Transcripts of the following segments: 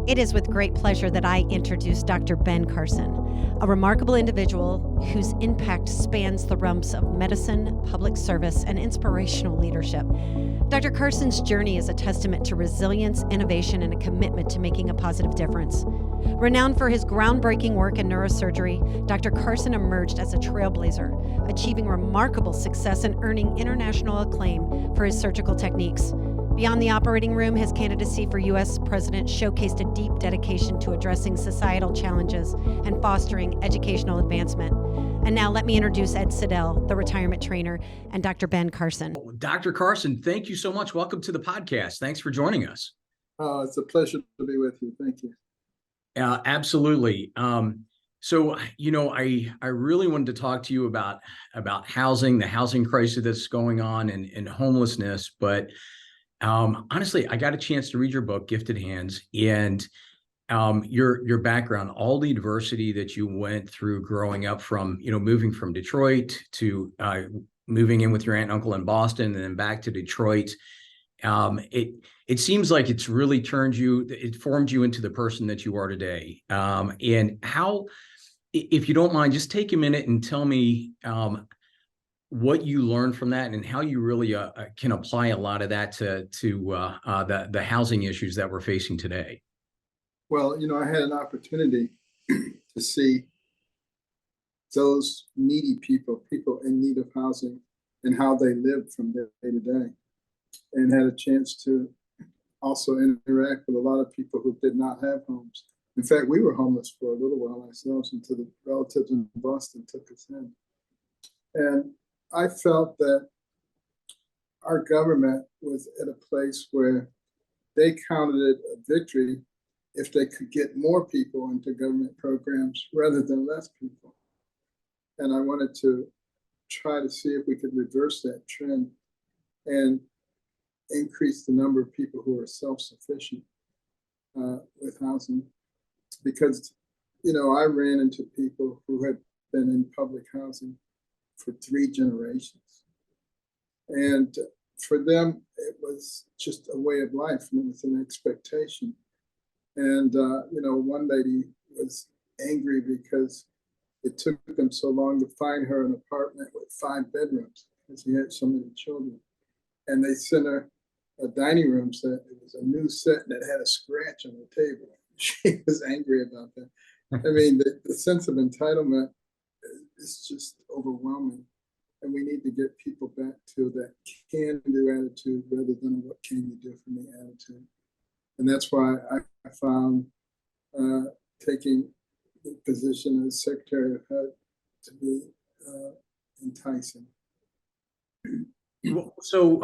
It is with great pleasure that I introduce Dr. Ben Carson, a remarkable individual whose impact spans the realms of medicine, public service, and inspirational leadership. Dr. Carson's journey is a testament to resilience, innovation, and a commitment to making a positive difference. Renowned for his groundbreaking work in neurosurgery, Dr. Carson emerged as a trailblazer, achieving remarkable success and earning international acclaim for his surgical techniques. Beyond the operating room, his candidacy for U.S. president showcased a deep dedication to addressing societal challenges and fostering educational advancement. And now let me introduce Ed Siddell, the retirement trainer, and Dr. Ben Carson. Dr. Carson, thank you so much. Welcome to the podcast. Thanks for joining us. It's a pleasure to be with you. Thank you. Absolutely. So, I really wanted to talk to you about housing, the housing crisis that's going on, and homelessness. But honestly, I got a chance to read your book, Gifted Hands, and your background, all the adversity that you went through growing up, from moving from Detroit to moving in with your aunt and uncle in Boston, and then back to Detroit. It seems like it's really it formed you into the person that you are today. And how, if you don't mind, just take a minute and tell me what you learned from that and how you really can apply a lot of that to the housing issues that we're facing today. Well, I had an opportunity to see those needy people in need of housing, and how they lived from day to day, and had a chance to also interact with a lot of people who did not have homes. In fact, we were homeless for a little while ourselves until the relatives in Boston took us in. And I felt that our government was at a place where they counted it a victory if they could get more people into government programs rather than less people. And I wanted to try to see if we could reverse that trend and increase the number of people who are self-sufficient with housing. Because, I ran into people who had been in public housing for 3 generations. And for them, it was just a way of life, and it was an expectation. And, one lady was angry because it took them so long to find her an apartment with 5 bedrooms because she had so many children. And they sent her a dining room set. It was a new set, and it had a scratch on the table. She was angry about that. I mean, the sense of entitlement is just overwhelming. And we need to get people back to that can-do attitude rather than what can you do for me attitude. And that's why I found taking the position as Secretary of HUD to be enticing. So,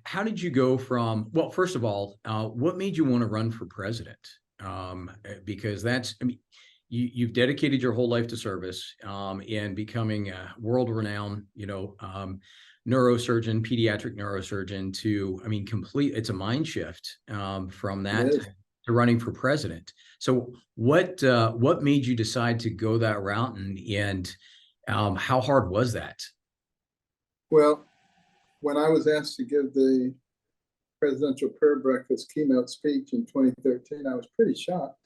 how did you go from, well, first of all, what made you want to run for president? Because you've dedicated your whole life to service and becoming a world-renowned, neurosurgeon, pediatric neurosurgeon to, it's a mind shift from that to running for president. So what made you decide to go that route, and how hard was that? Well, when I was asked to give the presidential prayer breakfast keynote speech in 2013, I was pretty shocked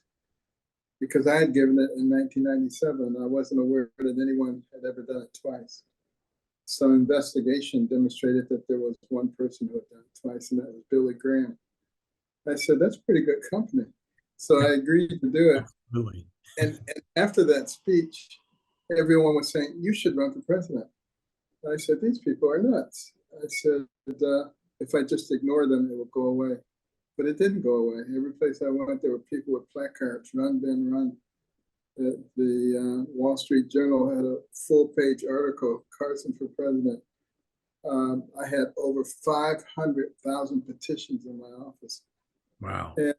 because I had given it in 1997 and I wasn't aware that anyone had ever done it twice. Some investigation demonstrated that there was one person who had done it twice, and that was Billy Graham. I said, that's pretty good company. So I agreed to do it. Absolutely. And after that speech, everyone was saying, you should run for president. I said, these people are nuts. I said, if I just ignore them, it will go away. But it didn't go away. Every place I went, there were people with placards, run, Ben, run. The Wall Street Journal had a full-page article, Carson for president. I had over 500,000 petitions in my office. Wow. And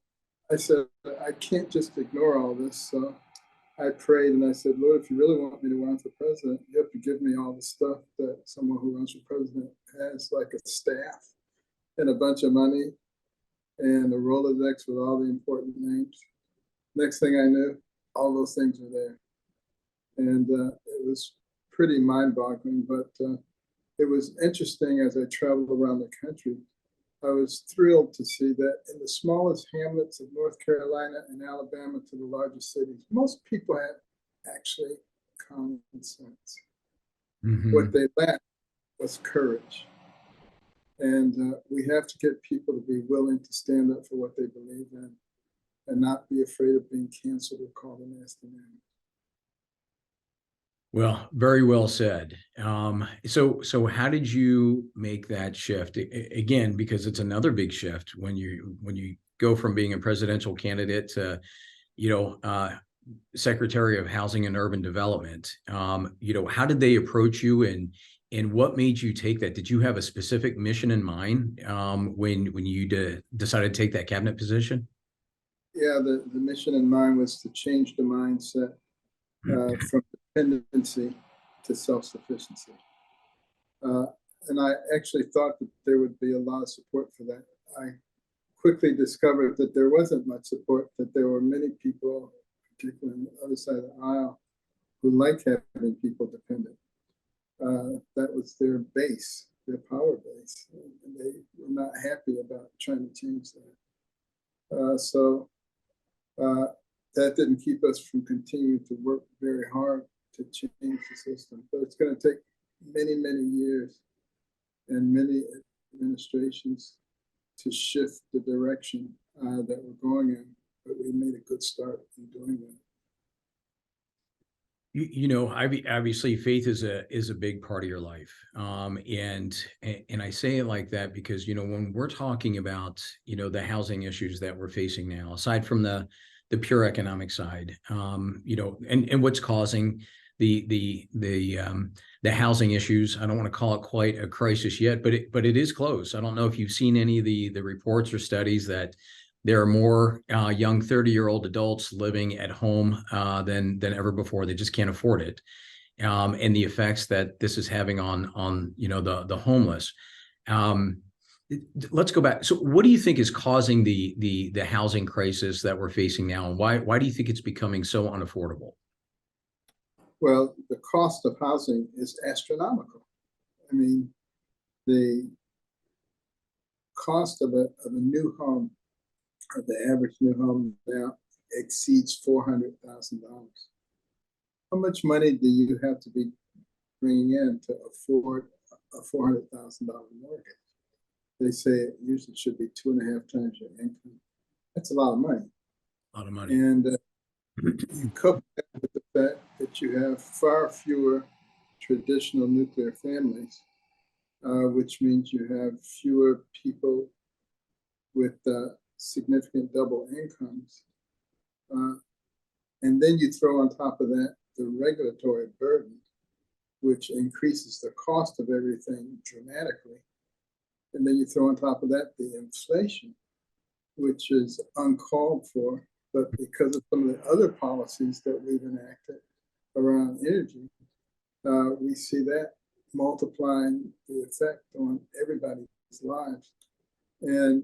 I said, I can't just ignore all this. So I prayed and I said, Lord, if you really want me to run for president, you have to give me all the stuff that someone who runs for president has, like a staff and a bunch of money and a Rolodex with all the important names. Next thing I knew, all those things were there. And it was pretty mind-boggling, but it was interesting as I traveled around the country I was thrilled to see that in the smallest hamlets of North Carolina and Alabama to the largest cities, most people had actually common sense. Mm-hmm. What they lacked was courage. And we have to get people to be willing to stand up for what they believe in and not be afraid of being canceled or called a nasty name. Well, very well said. So how did you make that shift? Again, because it's another big shift when you go from being a presidential candidate to, Secretary of Housing and Urban Development. How did they approach you, and what made you take that? Did you have a specific mission in mind when you decided to take that cabinet position? Yeah, the mission in mind was to change the mindset from dependency to self-sufficiency. And I actually thought that there would be a lot of support for that. I quickly discovered that there wasn't much support, that there were many people, particularly on the other side of the aisle, who like having people dependent. That was their base, their power base. And they were not happy about trying to change that. So that didn't keep us from continuing to work very hard to change the system. But it's going to take many, many years and many administrations to shift the direction that we're going in. But we made a good start in doing that. Obviously faith is a big part of your life. And I say it like that because, when we're talking about, the housing issues that we're facing now, aside from the pure economic side, and what's causing the housing issues. I don't want to call it quite a crisis yet, but it is close. I don't know if you've seen any of the reports or studies that there are more young 30-year-old adults living at home than ever before. They just can't afford it, and the effects that this is having on the homeless. Let's go back. So, what do you think is causing the housing crisis that we're facing now, and why do you think it's becoming so unaffordable? Well, the cost of housing is astronomical. I mean, the cost of a new home, or the average new home now, exceeds $400,000. How much money do you have to be bringing in to afford a $400,000 mortgage? They say it usually should be 2.5 times your income. That's a lot of money. A lot of money. And you couple that with the fact that you have far fewer traditional nuclear families, which means you have fewer people with significant double incomes. And then you throw on top of that the regulatory burden, which increases the cost of everything dramatically. And then you throw on top of that the inflation, which is uncalled for, but because of some of the other policies that we've enacted around energy, we see that multiplying the effect on everybody's lives. And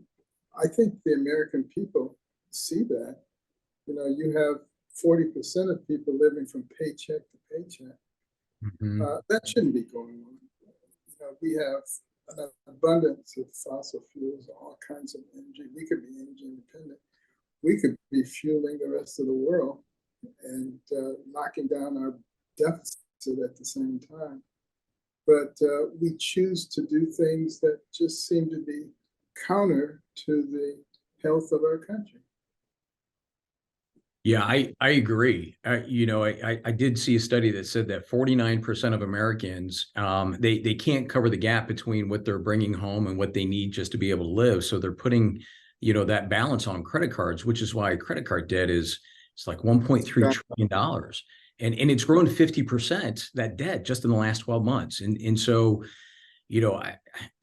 I think the American people see that. You have 40% of people living from paycheck to paycheck. Mm-hmm. That shouldn't be going on. We have an abundance of fossil fuels, all kinds of energy. We could be energy independent. We could be fueling the rest of the world and knocking down our deficit at the same time. But we choose to do things that just seem to be counter to the health of our country. Yeah, I agree. I did see a study that said that 49% of Americans, they can't cover the gap between what they're bringing home and what they need just to be able to live. So they're putting, that balance on credit cards, which is why credit card debt it's like $1.3 trillion. And it's grown 50%, that debt, just in the last 12 months. And so,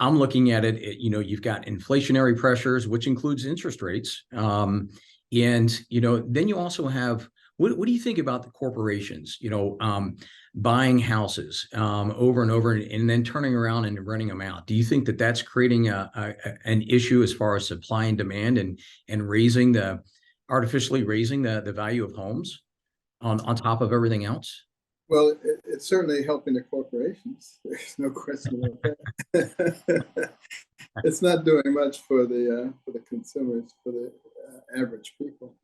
I'm looking at it, you've got inflationary pressures, which includes interest rates. And, then you also have, what do you think about the corporations, buying houses over and over and then turning around and renting them out? Do you think that that's creating an issue as far as supply and demand and artificially raising the value of homes on top of everything else? Well, it's certainly helping the corporations. There's no question about that. It's not doing much for the consumers, for the average people,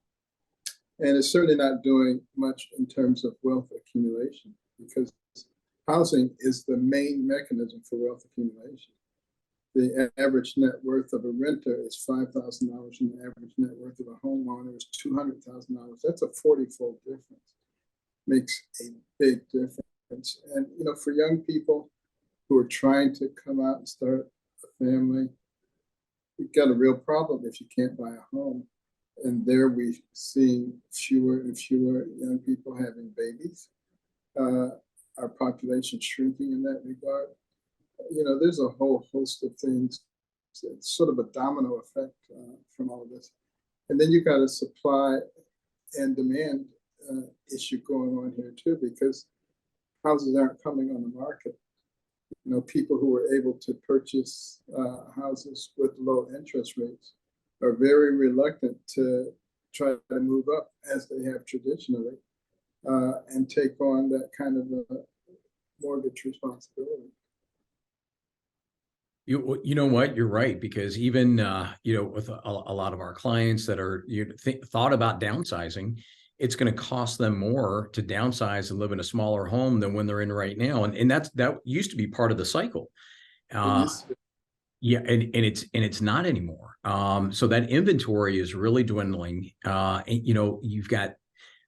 and it's certainly not doing much in terms of wealth accumulation, because housing is the main mechanism for wealth accumulation. The average net worth of a renter is $5,000, and the average net worth of a homeowner is $200,000. That's a 40-fold difference. Makes a big difference. And for young people who are trying to come out and start a family, you've got a real problem if you can't buy a home. And there we see fewer and fewer young people having babies. Our population shrinking in that regard. There's a whole host of things. It's sort of a domino effect from all of this. And then you've got a supply and demand issue going on here too, because houses aren't coming on the market. People who are able to purchase houses with low interest rates are very reluctant to try to move up as they have traditionally and take on that kind of a mortgage responsibility. You know what? You're right, because even with a lot of our clients that are thought about downsizing, it's going to cost them more to downsize and live in a smaller home than when they're in right now, and that used to be part of the cycle. Yeah, and it's not anymore. So that inventory is really dwindling. And, you've got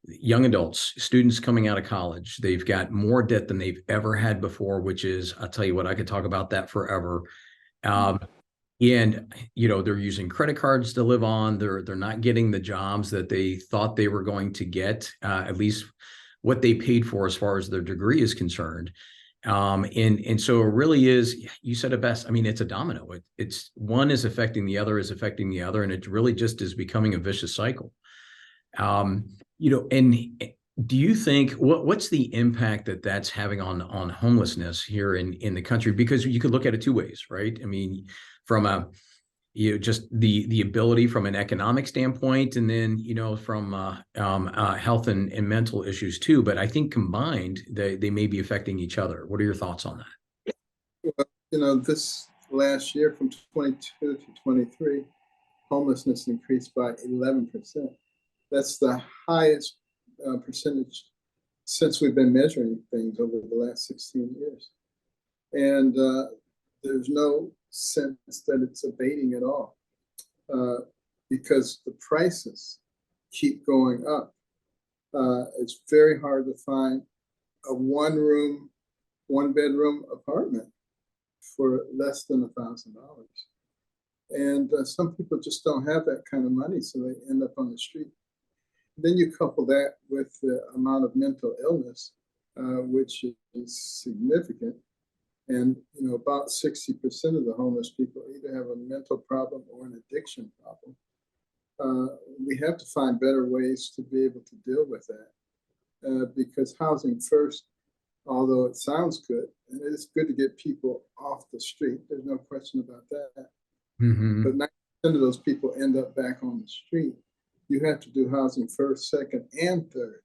young adults, students coming out of college. They've got more debt than they've ever had before, which is, I'll tell you what, I could talk about that forever. And they're using credit cards to live on. They're not getting the jobs that they thought they were going to get, at least what they paid for as far as their degree is concerned. And so it really is, you said it best. I mean, it's a domino. It's one is affecting the other, and it really just is becoming a vicious cycle. And do you think what's the impact that's having on homelessness here in the country? Because you could look at it two ways, right? I mean, from just the ability from an economic standpoint, and then from health and mental issues too. But I think combined, they may be affecting each other. What are your thoughts on that? Well, this last year from 22 to 23, homelessness increased by 11%. That's the highest percentage since we've been measuring things over the last 16 years. And there's no sense that it's abating at all because the prices keep going up. It's very hard to find a one-room, one-bedroom apartment for less than $1,000. And some people just don't have that kind of money, so they end up on the street. Then you couple that with the amount of mental illness, which is significant. And about 60% of the homeless people either have a mental problem or an addiction problem. We have to find better ways to be able to deal with that, because housing first, although it sounds good, and it's good to get people off the street, there's no question about that. Mm-hmm. But 90% of those people end up back on the street. You have to do housing first, second, and third.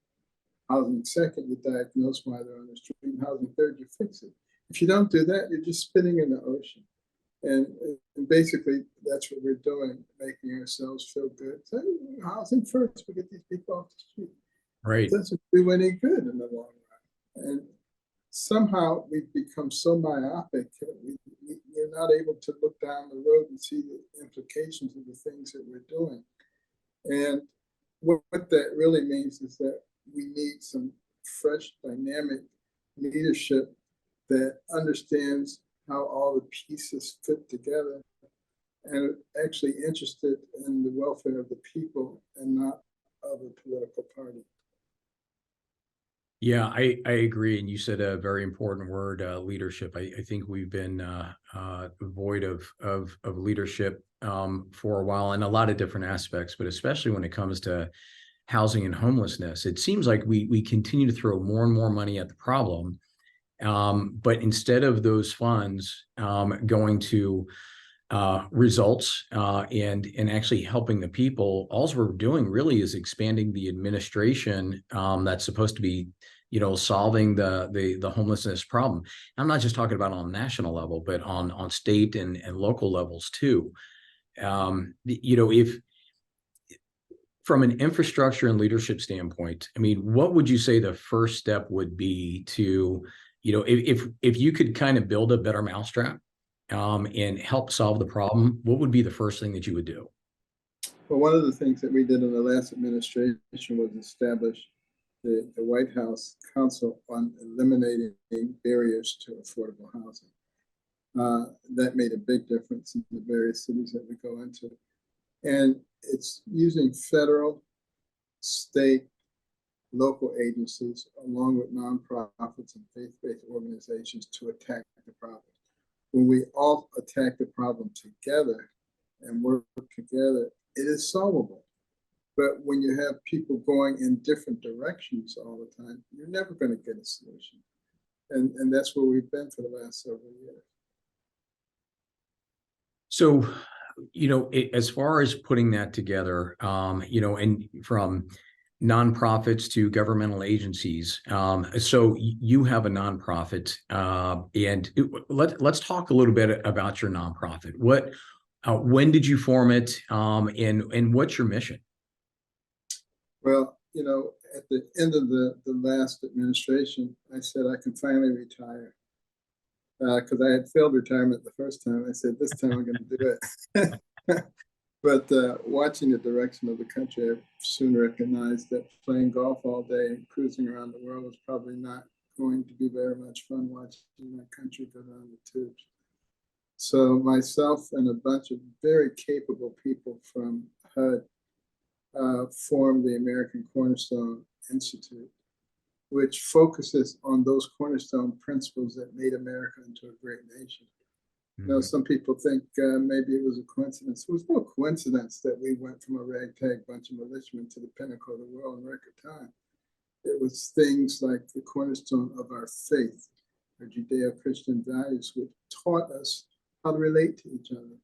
Housing second, you diagnose why they're on the street. And housing third, you fix it. If you don't do that, you're just spinning in the ocean. And basically, that's what we're doing, making ourselves feel good. So, housing first, we get these people off the street. Right. It doesn't do any good in the long run. And somehow we've become so myopic that we're not able to look down the road and see the implications of the things that we're doing. And what that really means is that we need some fresh, dynamic leadership that understands how all the pieces fit together and are actually interested in the welfare of the people and not of a political party. Yeah, I agree. And you said a very important word, leadership. I think we've been void of leadership for a while in a lot of different aspects, but especially when it comes to housing and homelessness. It seems like we continue to throw more and more money at the problem. But instead of those funds going to results and actually helping the people, all we're doing really is expanding the administration that's supposed to be solving the homelessness problem. I'm not just talking about on a national level, but on state and local levels too. If from an infrastructure and leadership standpoint, I mean, what would you say the first step would be to, if you could kind of build a better mousetrap and help solve the problem, what would be the first thing that you would do? Well, one of the things that we did in the last administration was establish the White House Council on Eliminating Barriers to Affordable Housing. That made a big difference in the various cities that we go into. And it's using federal, state, local agencies, along with nonprofits and faith-based organizations to attack the problem. When we all attack the problem together and work together, it is solvable. But when you have people going in different directions all the time, you're never going to get a solution. And that's where we've been for the last several years. So, as far as putting that together, and from nonprofits to governmental agencies. So you have a nonprofit, and let's talk a little bit about your nonprofit. When did you form it, and what's your mission? Well, at the end of the last administration, I said I can finally retire. Because I had failed retirement the first time. I said, this time I'm going to do it. But watching the direction of the country, I soon recognized that playing golf all day and cruising around the world was probably not going to be very much fun watching my country go down the tubes. So myself and a bunch of very capable people from HUD formed the American Cornerstone Institute, which focuses on those cornerstone principles that made America into a great nation. Some people think maybe it was a coincidence. It was no coincidence that we went from a ragtag bunch of militiamen to the pinnacle of the world in record time. It was things like the cornerstone of our faith, our Judeo-Christian values, which taught us how to relate to each other.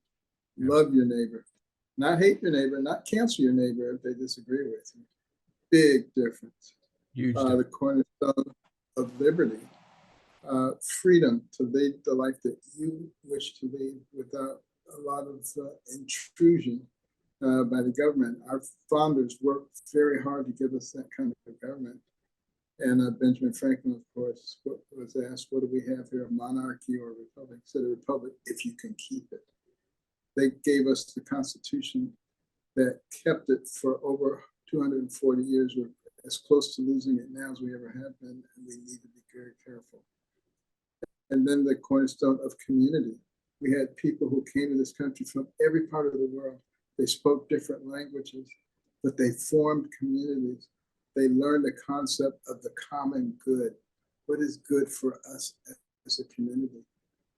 Love your neighbor, not hate your neighbor, not cancel your neighbor if they disagree with you. Big difference. Huge the cornerstone of liberty. Freedom to lead the life that you wish to lead without a lot of intrusion by the government. Our founders worked very hard to give us that kind of government. And Benjamin Franklin, of course, was asked, what do we have here, a monarchy or a republic? He said, a republic if you can keep it. They gave us the Constitution that kept it for over 240 years. We're as close to losing it now as we ever have been, and we need to be very careful. And then the cornerstone of community. We had people who came to this country from every part of the world. They spoke different languages, but they formed communities. They learned the concept of the common good. What is good for us as a community?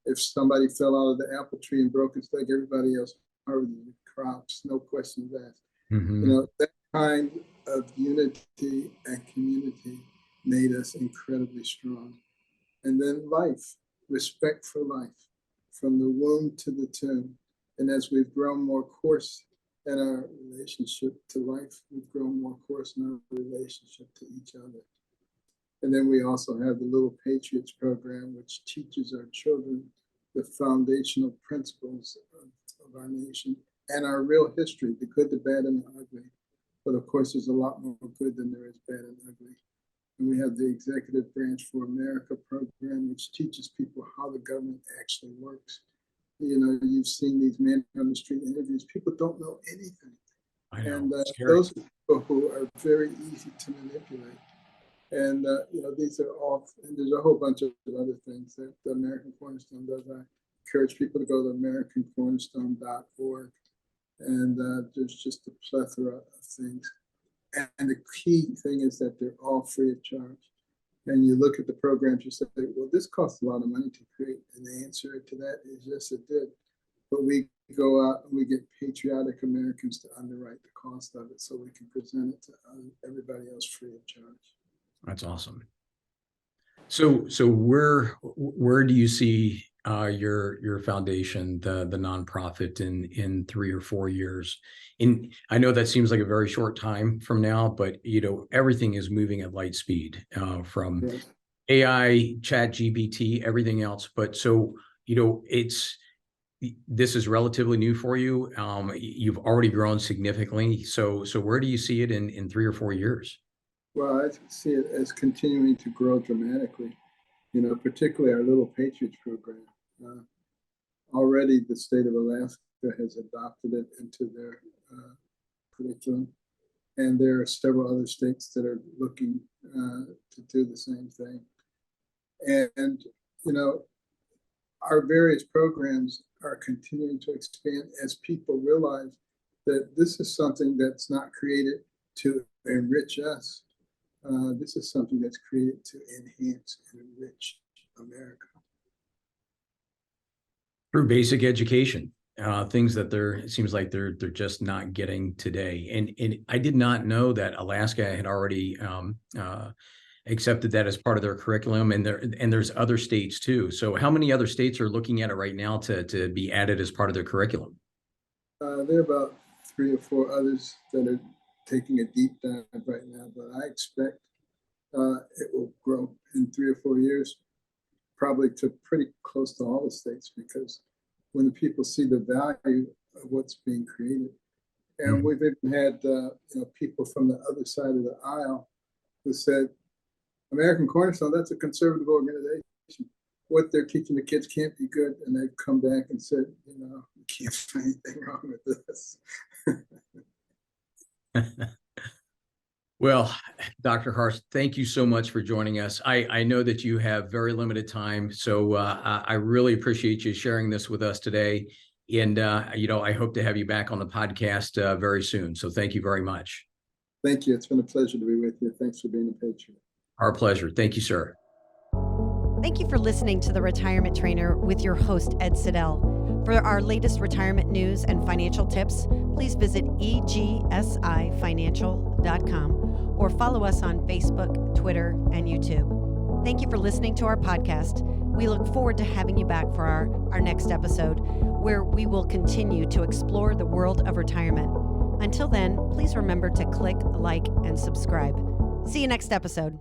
If somebody fell out of the apple tree and broke his leg, everybody else harvested the crops, no questions asked. That kind of unity and community made us incredibly strong. And then life, respect for life, from the womb to the tomb. And as we've grown more coarse in our relationship to life, we've grown more coarse in our relationship to each other. And then we also have the Little Patriots program, which teaches our children the foundational principles of our nation and our real history, the good, the bad, and the ugly. But of course, there's a lot more good than there is bad and ugly. And we have the Executive Branch for America program, which teaches people how the government actually works. You've seen these man on the street interviews. People don't know anything. I know. And those are people who are very easy to manipulate. And, these are all, and there's a whole bunch of other things that the American Cornerstone does. I encourage people to go to americancornerstone.org. And there's just a plethora of things. And the key thing is that they're all free of charge. And you look at the programs, you say, well, this costs a lot of money to create. And the answer to that is yes, it did. But we go out and we get patriotic Americans to underwrite the cost of it so we can present it to everybody else free of charge. That's awesome. So where do you see your foundation, the nonprofit, in 3 or 4 years? And I know that seems like a very short time from now, but everything is moving at light speed, from Yes. AI, Chat GPT, everything else. But so this is relatively new for you. You've already grown significantly. So where do you see it in 3 or 4 years? Well, I see it as continuing to grow dramatically, particularly our Little Patriots program. Already the state of Alaska has adopted it into their curriculum. And there are several other states that are looking to do the same thing. And, our various programs are continuing to expand as people realize that this is something that's not created to enrich us. This is something that's created to enhance and enrich America. Through basic education, things that it seems like they're just not getting today. And I did not know that Alaska had already accepted that as part of their curriculum, and there's other states too. So how many other states are looking at it right now to be added as part of their curriculum? There are about 3 or 4 others that are taking a deep dive right now, but I expect it will grow in 3 or 4 years, probably to pretty close to all the states, because when the people see the value of what's being created, and we've even had people from the other side of the aisle who said, American Cornerstone, that's a conservative organization. What they're teaching the kids can't be good. And they've come back and said, you can't find anything wrong with this. Well, Dr. Carson, thank you so much for joining us. I know that you have very limited time, so I really appreciate you sharing this with us today. And, I hope to have you back on the podcast very soon. So thank you very much. Thank you. It's been a pleasure to be with you. Thanks for being a patriot. Our pleasure. Thank you, sir. Thank you for listening to The Retirement Trainer with your host, Ed Siddell. For our latest retirement news and financial tips, please visit EGSIFinancial.com or follow us on Facebook, Twitter, and YouTube. Thank you for listening to our podcast. We look forward to having you back for our next episode, where we will continue to explore the world of retirement. Until then, please remember to click, like, and subscribe. See you next episode.